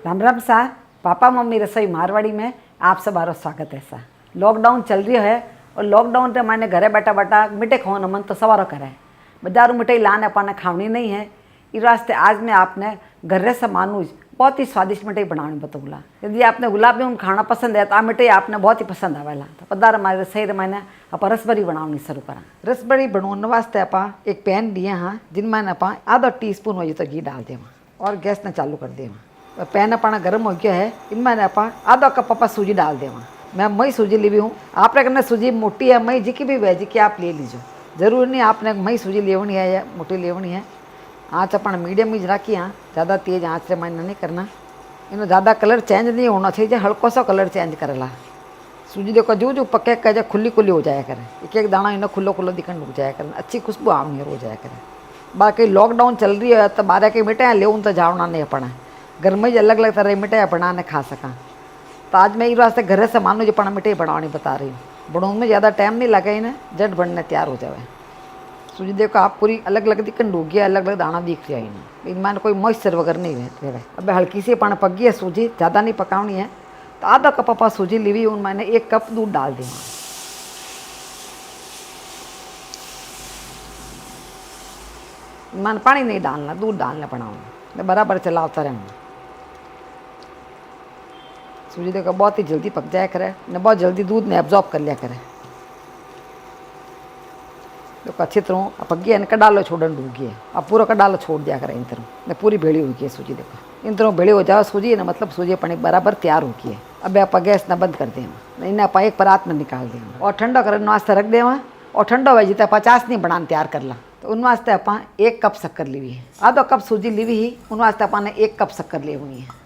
राम राम सा। Papa mummy रसोई मारवाड़ी में आप सबको स्वागत है सा। लॉकडाउन चल रही है और लॉकडाउन से मैंने घरे बैठा बैठा मिठाई खाने मन तो सवारों करे। बाजारू मिठाई लाने अपने खावनी नहीं है। इस वास्ते आज मैं आपने घर से मानूज बहुत ही स्वादिष्ट मिठाई बनानी बतौला। यदि आपने गुलाब जामुन खाना पसंद है तो आ मिठाई आपने बहुत ही पसंद आवेला। तो पधार हमारे रसोई रे मैंने आप रसभरी बनानी शुरू करा। रसभरी बनाने वास्ते आप एक पैन लिए हाँ जिनमें आप आधा टीस्पून वजह तो घी डाल देवा और गैस ने चालू कर देवा। पैन अपना गर्म हो गया है, इनमें आप आधा कप आप सूजी डाल देवा। मैं मई सूजी ली हूँ, आपने करना सूजी मोटी है मई जी की भी वह जी की आप ले लीजिए, जरूर नहीं आपने मई सूजी लेवनी है या मोटी लेवनी है। आँच अपना मीडियम ही रखी हाँ, ज़्यादा तेज़ आँच से मैंने नहीं करना। इन्हें ज़्यादा कलर चेंज नहीं होना चाहिए, हल्को सा कलर चेंज करेला। सूजी देखो जो जो पके कह खुली खुली हो जाया करे, एक एक दाना इन्हें खुलो खुलो दिखने रुक जाया करे, अच्छी खुशबू आम हो जाया करे। बाकी लॉकडाउन चल रही है तो 12 के मिठाई ले तो जावना नहीं अपना, घर में ही अलग अलग तरह की मिठाई बनाने खा सका। तो आज मैं इस वास्ते घर से मानो जो मिठाई बनानी बता रही हूँ। बनाने में ज़्यादा टाइम नहीं लगा, इन्हें झट बनने तैयार हो जाए। सूजी देखो आप पूरी अलग अलग दिखन डूगी, अलग अलग दाना दिख रहा है इनमें कोई मॉइस्चर वगैरह नहीं है। अब हल्की सी पानी पक गई है सूजी, ज़्यादा नहीं पकानी है। तो आधा कप अपा सूजी ली हुई, उन मैंने 1 कप दूध डाल दिया। मैंने पानी नहीं डालना, दूध डालना बनाऊंगा, बराबर चलाता रहूँगा। सूजी देखो बहुत ही जल्दी पक जाया करे ने, बहुत जल्दी दूध ने एब्जॉर्ब कर लिया करे। देखो अच्छी तरह पक गया है, कडालो छोड़न डूब गई है। अब पूरा कडालो छोड़ दिया करे इन तरह ने, पूरी भेड़ी हो गई है सूजी। देखो इन तरह भेड़ी हो जाओ सूजी ने, मतलब सूजी अपनी बराबर तैयार हो गई है। अब आप गैस न बंद कर दें, इन्हें आप एक परात में निकाल दें और ठंडा करने वास्ते रख देवा। और ठंडा हुआ जितना 50 नहीं बनाने तैयार कर ला। तो उन वास्ते आप 1 कप शक्कर ली हुई है, आधा कप सूजी ली हुई ही, उन वास्ते अपने 1 कप शक्कर ली हुई है।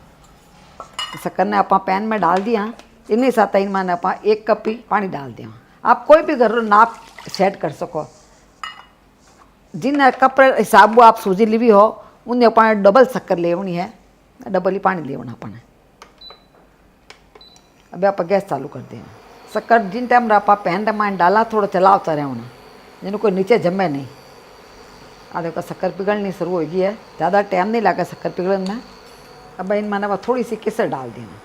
शक्कर ने आप पैन में डाल दिया, इन्हीं साथ इनमें आप 1 कप ही पानी डाल दिया। आप कोई भी घर नाप सेट कर सको, जिन कप हिसाब आप सूजी ली हुई हो उन्हें अपने डबल शक्कर लेवनी है, डबल ही पानी लेवना अपने। अब आप गैस चालू कर देना। शक्कर जिन टाइम आप पैन में डाला थोड़ा चलावता रहना, जिन्हें कोई नीचे जमे नहीं। आ देखो शक्कर पिघलनी शुरू हो गई है, ज़्यादा टाइम नहीं लगा शक्कर पिघलन में। अब इनमें थोड़ी सी केसर डाल देना।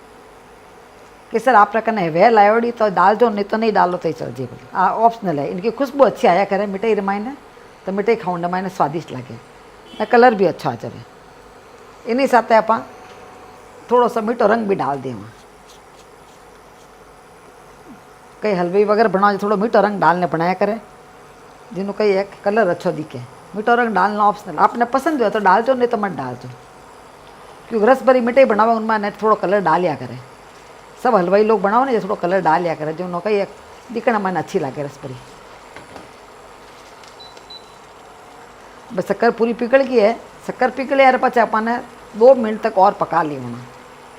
केसर आप रखना है वह लायोड़ी तो डाल दो, नहीं तो नहीं डालो तो ही चल जाए, ऑप्शनल है। इनकी खुशबू अच्छी आया करे मिठाई रमाइने, तो मिठाई खाने में स्वादिष्ट लगे, कलर भी अच्छा आ जाए। इन्हीं साथ आप थोड़ा सा मीठो रंग भी डाल दें। कई हलवे वगैरह बनाओ थोड़ा मीठो रंग डालने बनाया करें, जिन्होंने कई एक कलर अच्छा दिखे। मीठो रंग डालना ऑप्शनल, आपने पसंद हो तो डाल दो, नहीं तो मत डाल दो, क्योंकि रसभरी मिठाई बनावा उनमें थोड़ा कलर डालिया करे। सब हलवाई लोग बनाओ ना, थोड़ा कलर डालिया करे, जो कई एक दिखना मन अच्छी लगे रसभरी। बस शक्कर पूरी पिघल गई है। शक्कर पिघले यार पचा अपन 2 मिनट तक और पका ली होना,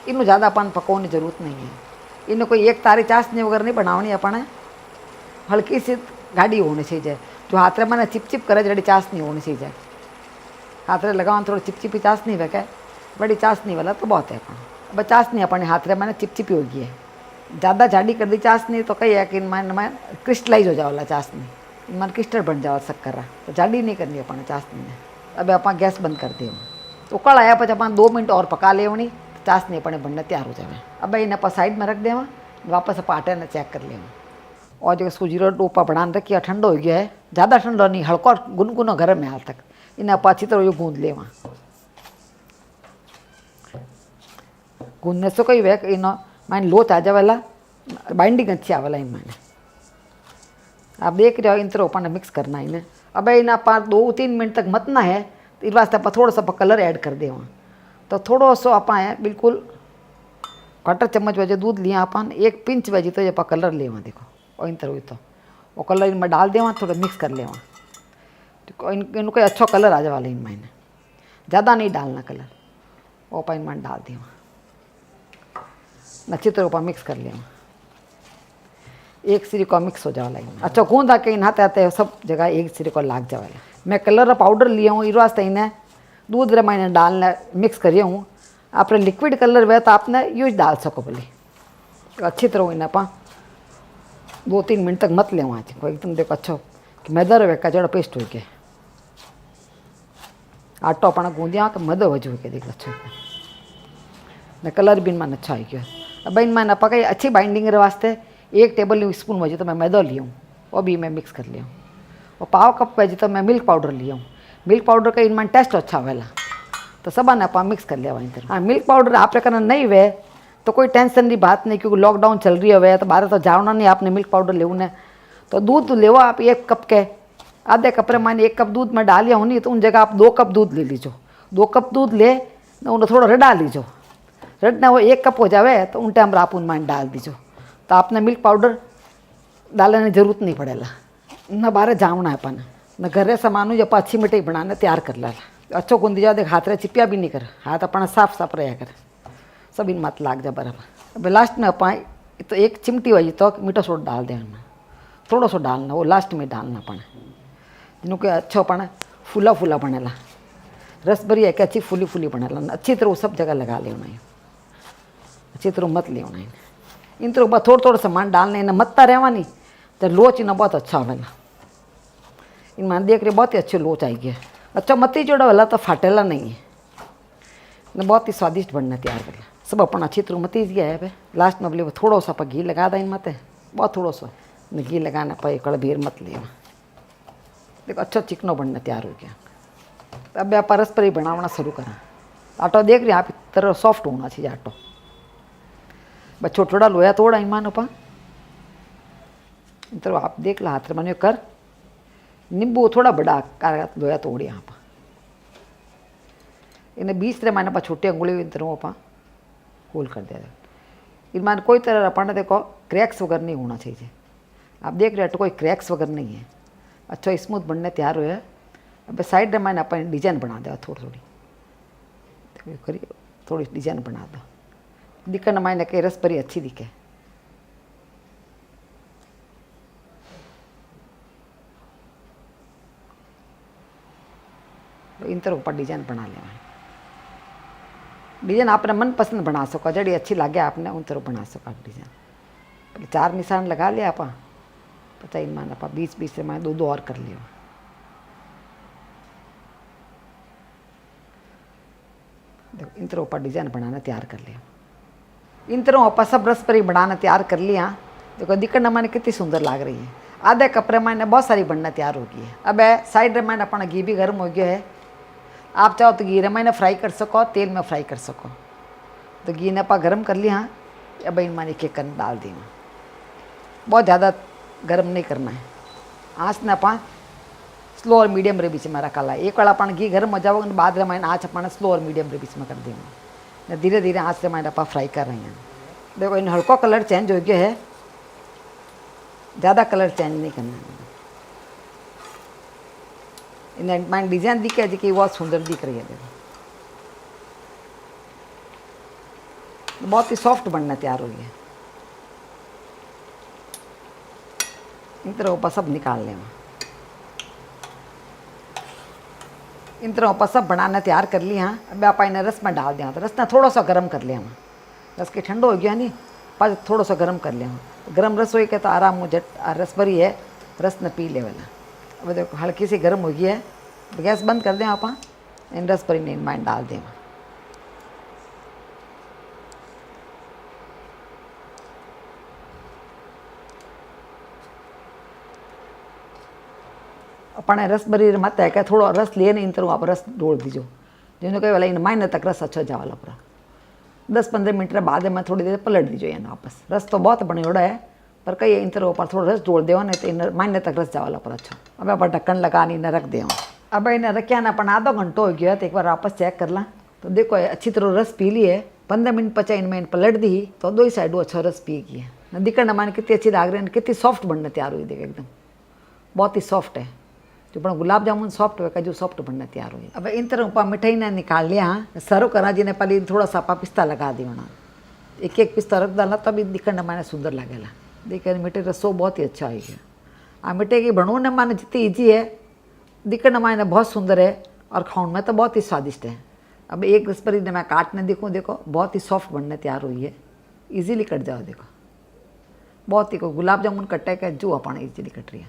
इन्हों ज़्यादा अपन पकाने की जरूरत नहीं है। इन्हें कोई एक तारी चाशनी वगैरह नहीं बनानी अपन, हल्की सी गाढ़ी होनी चाहिए, जो हाथ में मैंने चिपचिप करे जड़ी चाशनी होनी चाहिए। हाथ में लगाओ थोड़ा चिपचिपी चाशनी वह बड़ी चाशनी वाला तो बहुत है अपन। अब चाशनी अपने हाथ में मैंने चिपचिपी हो गई है, ज़्यादा जाडी कर दी चाशनी तो कही है कि इनमें क्रिस्टलाइज हो जाओला चाशनी, इनमें क्रिस्टल बन जाओ शक्कर, तो जाडी नहीं करनी अपने चाशनी ने। अब आप गैस बंद कर दें, तो उकल आया पच अपन 2 मिनट और पका लेवनी, तो चाशनी अपने बनने तैयार हो जाए। अब इन्हें आप साइड में रख देवा, वापस आप आटे ने चेक कर लेवा। और जो सूजी रो डोपा बनाने रखिए ठंडो हो गया है, ज़्यादा ठंडो नहीं, हल्को गुनगुनो गर्म है हाल तक। इन्हें आप अच्छी तरह गूंद लेवा। गूंदने से कोई वे इन मैंने लोच आ जावेला, बाइंडिंग अच्छी आवेला इन मैंने। आप देख रहे हो इन तरह अपन मिक्स करना इन्हें। अब इन्हें आप 2-3 मिनट तक मतना है, तो इस वास्ते आप थोड़ा सा कलर ऐड कर देवा। तो थोड़ा सा आप बिल्कुल क्वार्टर चम्मच वजह दूध लिया अपन, 1 पिंच वजह तो आप कलर लेवा। देखो और इन तरह हुई तो वो कलर इनमें डाल देवा, थोड़ा मिक्स कर लेवा। इनको अच्छा कलर आ जाए वाला इनमें, ज़्यादा नहीं डालना कलर, वो अपन इनमें डाल देवा। अच्छी तरह ऊपर मिक्स कर लिया, एक सिरी को मिक्स हो जाएगा। अच्छा गूंद आके इन हाथे आते सब जगह एक सिरी को लाग जाएगा। मैं कलर पाउडर लिया हूँ, इस वास्ते इन्हें दूध रे मैंने डालना मिक्स करिए हूँ। आपने लिक्विड कलर वह तो आपने यूज डाल सको बोली। अच्छी तरह इन्हें आप 2-3 मिनट तक मत ले वहाँ को एकदम। देखो अच्छा कि मैदा रे का जड़ा पेस्ट हो गया, आटो अपना गूंदिया तो मैदो वजू के देख अच्छा। ने कलर भी इनमें अच्छा आई गया। अब इनमें ना पकाई अच्छी बाइंडिंग के वास्ते 1 टेबल स्पून वजह तो मैं मैदा लिया हूँ, वो भी मैं मिक्स कर लिया हूँ। और पाव कप वजह तो मैं मिल्क पाउडर लिया हूँ। मिल्क पाउडर का इनमें टेस्ट अच्छा वेला तो सब ने आप मिक्स कर लिया वहीं तरह। हाँ, मिल्क पाउडर आप करना नहीं वे तो कोई टेंशन की बात नहीं, क्योंकि लॉकडाउन चल रही है तो बाहर तो जाना नहीं आपने मिल्क पाउडर ले ने। तो दूध ले आप 1 कप के, आधे कप रे माने 1 कप दूध में डालिया हूँ नहीं तो उन जगह आप 2 कप दूध ले लीजो। 2 कप दूध ले उन्हें थोड़ा रड़ा लीजो, रड़ना वो 1 कप हो जाए तो उन टाइम आप उनमें डाल दीजो। तो आपने मिल्क पाउडर डालने की जरूरत नहीं पड़ेगा। न बाहर जाना है अपन न घरे सामान जो अच्छी मिठाई बनाने तैयार कर ला अच्छो गुंदी जाओ देख हाथ रे चिपिया भी नहीं कर, हाथ अपना साफ साफ रहा कर, सब इन मत लाग जा बराबर। अब लास्ट में अपन तो 1 चिमटी हुई तो मीठा सोडा डाल दे, थोड़ा सा डालना, वो लास्ट में डालना अपन जिन्हों के अच्छो अपन फूला फूला बनेला। रसभरी है कि अच्छी फूली फूली बनेला, अच्छी तरह सब जगह लगा लेना है, अच्छी तरह मत लेना है। इन तरह थोड़ा थोड़ा सामान डालने इन्हें मतता रहवा नहीं तो लोच इन्हें बहुत अच्छा होगा। इनमें देख रहे बहुत ही अच्छे लोच आई गया, अच्छा मती जोड़ा वाला तो फाटेला नहीं है, इन्हें बहुत ही स्वादिष्ट बनना तैयार कर सब अपन अच्छी तरह मती गया है। लास्ट में बोले थोड़ा सा आप घी लगा दें मत, बहुत थोड़ा सा घी लगाना पाए कड़ भीर मत लेना। देखो अच्छा चिकनो बनना तैयार हो गया। अब आप रसभरी बनाना शुरू करा। आटो देख रहे आप तरह सॉफ्ट होना चाहिए आटो, बस छोटा छोटा लोया तोड़ा ईमान पा तो आप देख ला हाथ में कर नींबू थोड़ा बड़ा कार लोया तोड़ी यहाँ पर इन्हें 20 मायने पा छोटी अंगुली इन तरह पा होल कर दिया। इन मान कोई तरह अपन देखो क्रैक्स वगैरह नहीं होना चाहिए। आप देख रहे हो कोई क्रैक्स वगैरह नहीं है, अच्छा स्मूथ बनने तैयार हुआ है। अब साइड में अपन डिजाइन बना दो थोड़ी थोड़ी करिए, थोड़ी डिजाइन बना दो दिखने मायने के रसभरी अच्छी दिखे। तो इन तरह ऊपर डिजाइन बना लेना, डिजाइन आपने मन पसंद बना सको, जड़ी अच्छी लगे आपने उन तरह बना सको आप डिजाइन। 4 निशान लगा लिया आप पता इन मान आप 20 से मैं 2 और कर लिया। देखो इन तरह ऊपर डिजाइन बनाना तैयार कर लिया। इन तरह आप सब रसभरी बनाना तैयार कर लिया। देखो दिखने मैंने कितनी सुंदर लग रही है। आधे कपड़े मैंने बहुत सारी बनना तैयार हो गई है। अब साइड में मैंने अपना घी भी गर्म हो गया है, आप चाहो तो घी रे मैंने फ्राई कर सको, तेल में फ्राई कर सको। तो घी ने आप गर्म कर लिया। अब इन मैंने केक डाल दी, बहुत ज़्यादा गर्म नहीं करना है, आँच ने अपन स्लो और मीडियम रे बीच में रखा ला। एक वाला अपन घी गर्म हो जाओगे बाद में मैंने आँच अपन स्लो और मीडियम रे बीच में कर देंगे। धीरे धीरे आँच से मैंने अपन फ्राई कर रहे हैं। देखो इन हल्का कलर चेंज हो गया है, ज़्यादा कलर चेंज नहीं करना है। इन्हें मैंने डिजाइन दिखे जी कि बहुत सुंदर दिख रही है। देखो बहुत ही सॉफ्ट बनना तैयार हो गया। इन तरह ऊपर सब निकाल लेना। इन तरह ऊपर सब बनाना तैयार कर लिया। अब आप इन्हें रस में डाल दिया, तो रस ने थोड़ा सा गर्म कर लिया। रस के ठंडो हो गया नहीं पर थोड़ा सा गर्म कर लिया। गर्म रस हो के तो आराम मुझे रसभरी है रस ने पी ले वाला। अब देखो हल्की सी गर्म हो गई है, गैस बंद कर दें आप इन रसभरी ने इन डाल दें। अपने रसभरी मत है क्या थोड़ा रस लिए नहीं इन तरह आप रस डोल दीजो, जिन्होंने कहे वाला इन मायने तक रस अच्छा जावाला पूरा। 10-15 मिनट बाद में थोड़ी देर पलट दीजो यानी वापस। रस तो बहुत बने उड़ा है पर कई इन तरह ऊपर थोड़ा रस डोल देव नहीं तो इन मायने तक रस जावाला पर अच्छा। अब आप ढक्कन लगा इन्हें रख दे। अब इन्हें रखिया ना अपन आधा घंटो हो गया तो एक बार वापस चेक कर ला। तो देखो अच्छी तरह रस पी ली है। 15 मिनट पचा इनमें इन पलट दी तो 2 ही साइडों अच्छा रस पी गई है। दिखने माने कितनी अच्छी लाग रही है, कितनी सॉफ्ट बनने तैयार हुई। देखो एकदम बहुत ही सॉफ्ट है, जो अपना गुलाब जामुन सॉफ्ट होगा जो सॉफ्ट बनना तैयार हुई। अब इन तरह ऊपर मिठाई ने निकाल लिया। सर्व करा जी ने पहले थोड़ा सा आप पिस्ता लगा दी होना, एक पिस्ता रख डालना तभी दिखने माने सुंदर लगेगा। देखिए मिठाई रसो बहुत ही अच्छा है। आ मिठाई की बनने माने जितनी ईजी है दिखने माने बहुत सुंदर है और खाने में तो बहुत ही स्वादिष्ट है। अब एक रसभरी ने मैं काटने देखूँ, देखो बहुत ही सॉफ्ट बनने तैयार हुई है, ईजिली कट जाओ। देखो बहुत ही गुलाब जामुन कटे का जो अपन ईजिली कट रही है,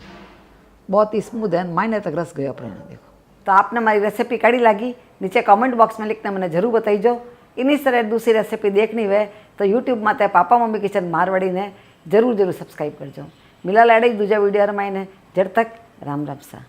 बहुत ही स्मूथ है, मायने तक रस गया अपने। देखो तो आपने हमारी रेसिपी कड़ी लगी नीचे कमेंट बॉक्स में लिखना मैंने जरूर बताइए। इन्हीं तरह दूसरी रेसिपी देखनी हुए तो यूट्यूब में पापा मम्मी किचन मारवाड़ी ने जरूर सब्सक्राइब करजो। मिला लाड़े दूजा वीडियो में जब तक राम राम सा।